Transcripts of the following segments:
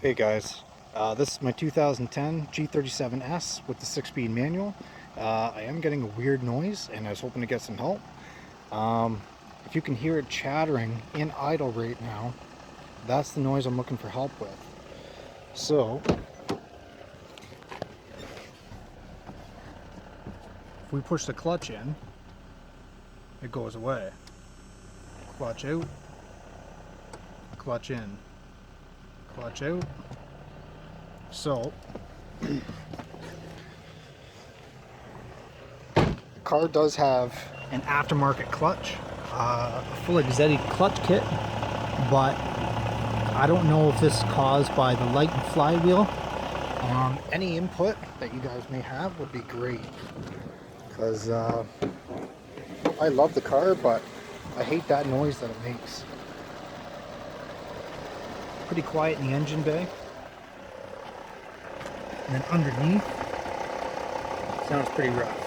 Hey guys, this is my 2010 G37S with the 6-speed manual. I am getting a weird noise and I was hoping to get some help. If you can hear it chattering in idle right now, that's the noise I'm looking for help with. So, if we push the clutch in, it goes away. Clutch out, clutch in, clutch out. So, the car does have an aftermarket clutch, a full exedy clutch kit, but I don't know if this is caused by the light and flywheel. Any input that you guys may have would be great, because I love the car, but I hate that noise that it makes. Pretty quiet in the engine bay. And then underneath, sounds pretty rough.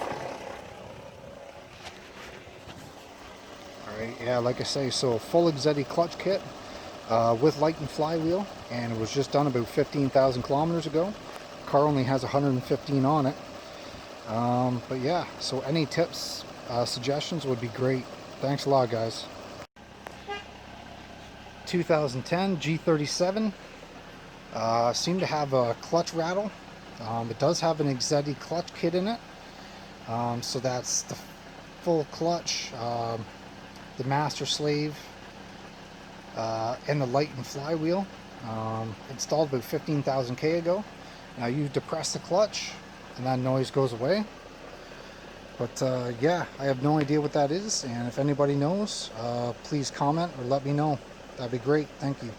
Alright, yeah, like I say, so full exedy clutch kit with light and flywheel, and it was just done about 15,000 kilometers ago. The car only has 115 on it. But yeah, so any tips, suggestions would be great. Thanks a lot, guys. 2010 G37 seemed to have a clutch rattle. It does have an exedy clutch kit in it, so that's the full clutch, the master slave, and the light and flywheel. Installed about 15,000 K ago. Now you depress the clutch and that noise goes away. But yeah, I have no idea what that is, and if anybody knows, please comment or let me know. That'd be great. Thank you.